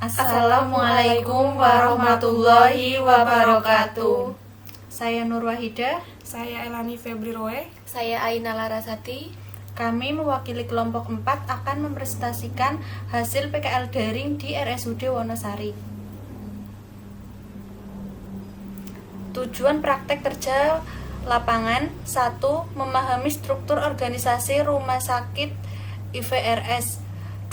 Assalamualaikum warahmatullahi wabarakatuh. Saya Nur Wahida. Saya Elani Febri Roe. Saya Aina Larasati. Kami mewakili kelompok 4 akan mempresentasikan hasil PKL daring di RSUD Wonosari. Tujuan praktek kerja lapangan 1. Memahami struktur organisasi rumah sakit IVRS.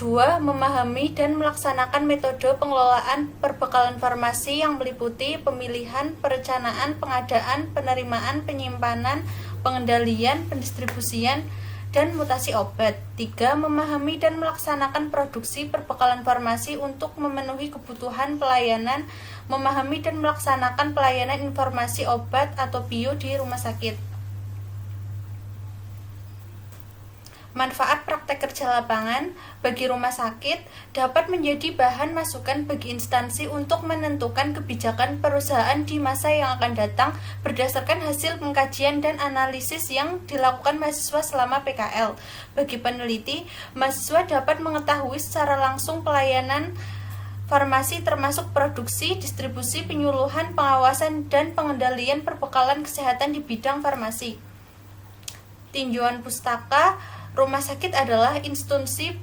2. Memahami dan melaksanakan metode pengelolaan perbekalan farmasi yang meliputi pemilihan, perencanaan, pengadaan, penerimaan, penyimpanan, pengendalian, pendistribusian, dan mutasi obat. 3. Memahami dan melaksanakan produksi perbekalan farmasi untuk memenuhi kebutuhan pelayanan, memahami dan melaksanakan pelayanan informasi obat atau bio di rumah sakit. Manfaat praktek kerja lapangan bagi rumah sakit dapat menjadi bahan masukan bagi instansi untuk menentukan kebijakan perusahaan di masa yang akan datang berdasarkan hasil pengkajian dan analisis yang dilakukan mahasiswa selama PKL. Bagi peneliti, mahasiswa dapat mengetahui secara langsung pelayanan farmasi termasuk produksi, distribusi, penyuluhan, pengawasan, dan pengendalian perbekalan kesehatan di bidang farmasi. Tinjauan pustaka rumah sakit adalah institusi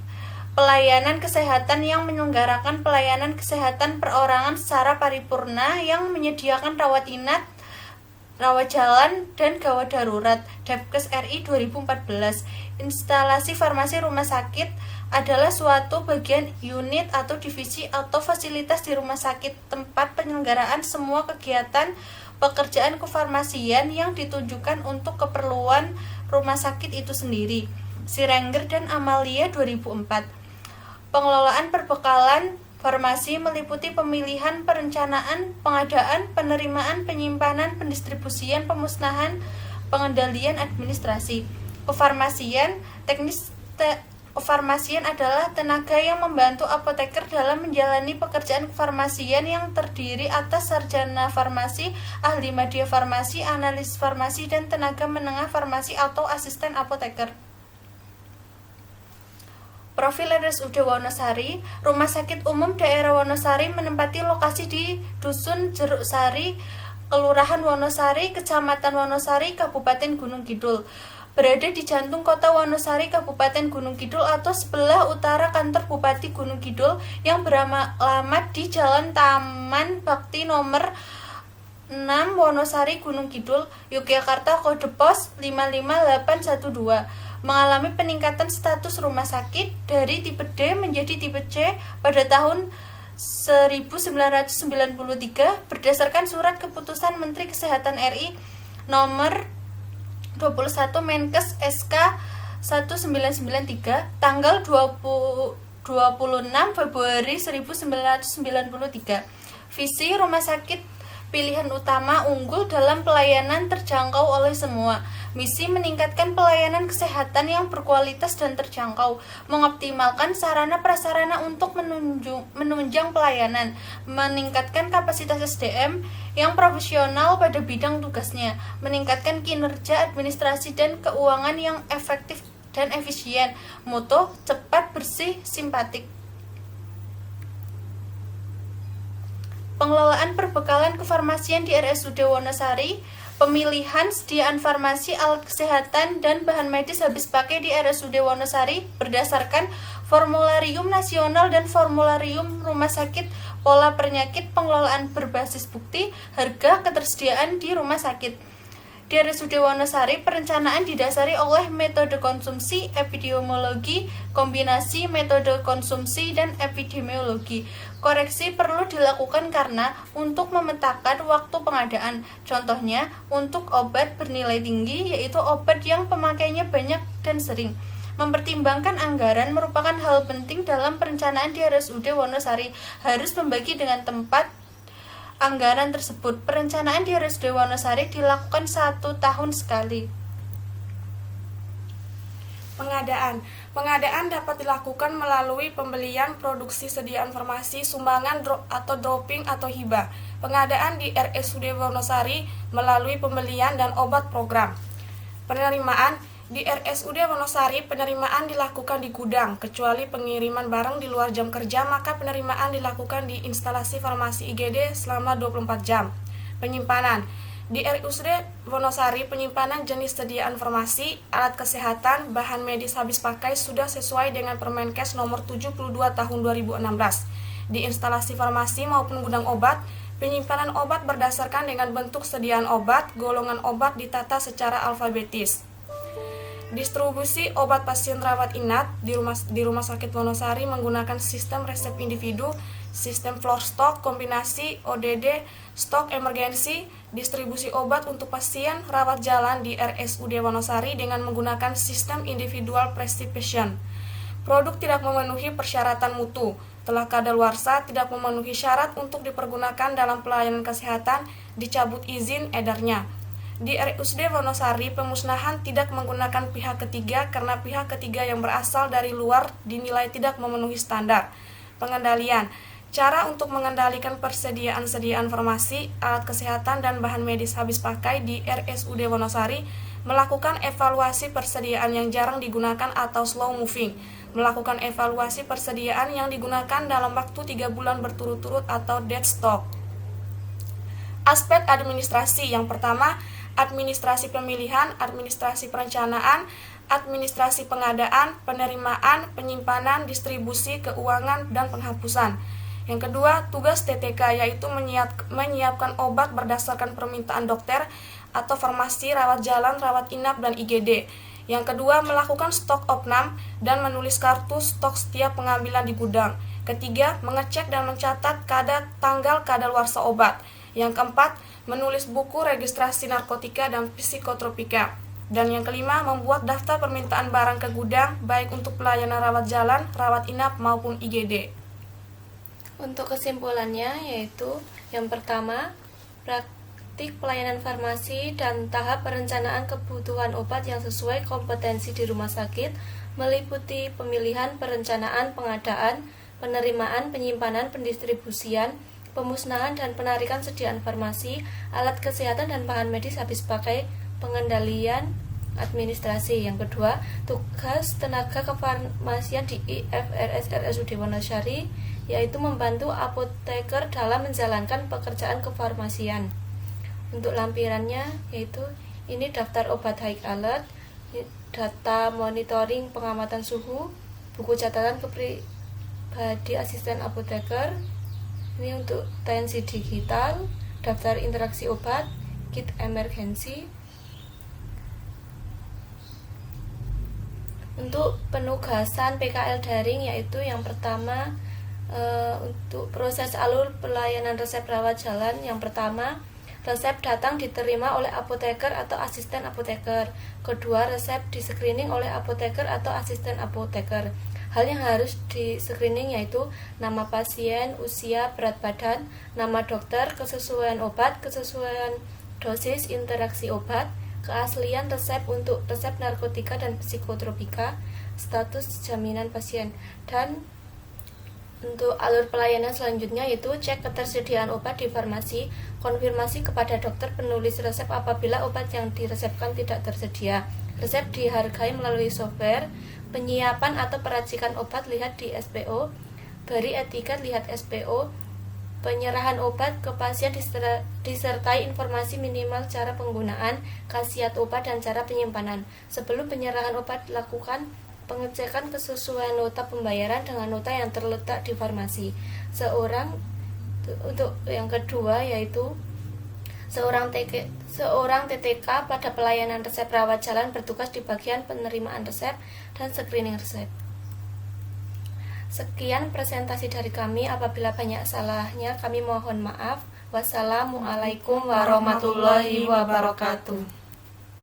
pelayanan kesehatan yang menyelenggarakan pelayanan kesehatan perorangan secara paripurna yang menyediakan rawat inap, rawat jalan, dan gawat darurat. Depkes RI 2014. Instalasi farmasi rumah sakit adalah suatu bagian unit atau divisi atau fasilitas di rumah sakit tempat penyelenggaraan semua kegiatan pekerjaan kefarmasian yang ditujukan untuk keperluan rumah sakit itu sendiri. Sirenger dan Amalia 2004. Pengelolaan perbekalan farmasi meliputi pemilihan, perencanaan, pengadaan, penerimaan, penyimpanan, pendistribusian, pemusnahan, pengendalian, administrasi. Kefarmasian, kefarmasian adalah tenaga yang membantu apoteker dalam menjalani pekerjaan kefarmasian yang terdiri atas sarjana farmasi, ahli media farmasi, analis farmasi, dan tenaga menengah farmasi atau asisten apoteker. Profil RSUD Wonosari. Rumah Sakit Umum Daerah Wonosari menempati lokasi di Dusun Jeruk Sari, Kelurahan Wonosari, Kecamatan Wonosari, Kabupaten Gunung Kidul. Berada di jantung kota Wonosari, Kabupaten Gunung Kidul atau sebelah utara kantor Bupati Gunung Kidul yang beralamat di Jalan Taman Bakti nomor 6 Wonosari, Gunung Kidul, Yogyakarta, kode pos 55812. Mengalami peningkatan status rumah sakit dari tipe D menjadi tipe C pada tahun 1993 berdasarkan surat keputusan Menteri Kesehatan RI nomor 21 Menkes SK 1993 tanggal 26 Februari 1993. Visi rumah sakit pilihan utama unggul dalam pelayanan terjangkau oleh semua. Misi meningkatkan pelayanan kesehatan yang berkualitas dan terjangkau, mengoptimalkan sarana prasarana untuk menunjang pelayanan, meningkatkan kapasitas SDM yang profesional pada bidang tugasnya, meningkatkan kinerja administrasi dan keuangan yang efektif dan efisien. Moto cepat, bersih, simpatik. Pengelolaan perbekalan kefarmasian di RSUD Wonosari. Pemilihan sediaan farmasi, alat kesehatan, dan bahan medis habis pakai di RSUD Wonosari berdasarkan formularium nasional dan formularium rumah sakit, pola penyakit, pengelolaan berbasis bukti, harga, ketersediaan di rumah sakit. Di RSUD Wonosari, perencanaan didasari oleh metode konsumsi, epidemiologi, kombinasi metode konsumsi dan epidemiologi. Koreksi perlu dilakukan karena untuk memetakan waktu pengadaan. Contohnya, untuk obat bernilai tinggi, yaitu obat yang pemakainya banyak dan sering. Mempertimbangkan anggaran merupakan hal penting dalam perencanaan di RSUD Wonosari. Harus membagi dengan tempat anggaran tersebut. Perencanaan di RSUD Wonosari dilakukan 1 tahun sekali. Pengadaan dapat dilakukan melalui pembelian, produksi, sediaan farmasi, sumbangan atau dropping atau hibah. Pengadaan di RSUD Wonosari melalui pembelian dan obat program. Penerimaan Di RSUD Wonosari, penerimaan dilakukan di gudang, kecuali pengiriman barang di luar jam kerja, maka penerimaan dilakukan di instalasi farmasi IGD selama 24 jam. Penyimpanan. Di RSUD Wonosari, penyimpanan jenis sediaan farmasi, alat kesehatan, bahan medis habis pakai sudah sesuai dengan Permenkes nomor 72 tahun 2016. Di instalasi farmasi maupun gudang obat, penyimpanan obat berdasarkan dengan bentuk sediaan obat, golongan obat ditata secara alfabetis. Distribusi obat pasien rawat inap di rumah sakit Wonosari menggunakan sistem resep individu, sistem floor stock, kombinasi ODD, stok emergensi, distribusi obat untuk pasien rawat jalan di RSUD Wonosari dengan menggunakan sistem individual prescription. Produk tidak memenuhi persyaratan mutu, telah kadaluarsa, tidak memenuhi syarat untuk dipergunakan dalam pelayanan kesehatan, dicabut izin edarnya. Di RSUD Wonosari, pemusnahan tidak menggunakan pihak ketiga karena pihak ketiga yang berasal dari luar dinilai tidak memenuhi standar. Pengendalian. Cara untuk mengendalikan persediaan farmasi, alat kesehatan, dan bahan medis habis pakai di RSUD Wonosari, melakukan evaluasi persediaan yang jarang digunakan atau slow moving, melakukan evaluasi persediaan yang digunakan dalam waktu 3 bulan berturut-turut atau dead stock. Aspek administrasi. Yang pertama, administrasi pemilihan, administrasi perencanaan, administrasi pengadaan, penerimaan, penyimpanan, distribusi, keuangan, dan penghapusan. Yang kedua, tugas TTK yaitu menyiapkan obat berdasarkan permintaan dokter atau farmasi, rawat jalan, rawat inap, dan IGD. Yang kedua, melakukan stok opnam dan menulis kartu stok setiap pengambilan di gudang. Ketiga, mengecek dan mencatat tanggal kadaluarsa obat. Yang keempat, menulis buku registrasi narkotika dan psikotropika. Dan yang kelima, membuat daftar permintaan barang ke gudang, baik untuk pelayanan rawat jalan, rawat inap, maupun IGD. Untuk kesimpulannya yaitu yang pertama, praktik pelayanan farmasi dan tahap perencanaan kebutuhan obat yang sesuai kompetensi di rumah sakit meliputi pemilihan, perencanaan, pengadaan, penerimaan, penyimpanan, pendistribusian, pemusnahan dan penarikan sediaan farmasi, alat kesehatan dan bahan medis habis pakai, pengendalian administrasi. Yang kedua, tugas tenaga kefarmasian di IFRS RSUD Wonosari yaitu membantu apoteker dalam menjalankan pekerjaan kefarmasian. Untuk lampirannya yaitu ini daftar obat high alert, data monitoring pengamatan suhu, buku catatan kepribadi asisten apoteker. Ini untuk tensi digital, daftar interaksi obat, kit emergensi. Untuk penugasan PKL daring yaitu yang pertama, untuk proses alur pelayanan resep rawat jalan. Yang pertama, resep datang diterima oleh apoteker atau asisten apoteker. Kedua, resep di screening oleh apoteker atau asisten apoteker. Hal yang harus di screening yaitu nama pasien, usia, berat badan, nama dokter, kesesuaian obat, kesesuaian dosis, interaksi obat, keaslian resep untuk resep narkotika dan psikotropika, status jaminan pasien. Dan untuk alur pelayanan selanjutnya yaitu cek ketersediaan obat di farmasi, konfirmasi kepada dokter penulis resep apabila obat yang diresepkan tidak tersedia. Resep dihargai melalui software, penyiapan atau peracikan obat lihat di SPO, beri etiket lihat SPO, penyerahan obat ke pasien disertai informasi minimal cara penggunaan, khasiat obat dan cara penyimpanan. Sebelum penyerahan obat lakukan pengecekan kesesuaian nota pembayaran dengan nota yang terletak di farmasi. Untuk yang kedua yaitu seorang TTK pada pelayanan resep rawat jalan bertugas di bagian penerimaan resep dan screening resep. Sekian presentasi dari kami. Apabila banyak salahnya kami mohon maaf. Wassalamualaikum warahmatullahi wabarakatuh.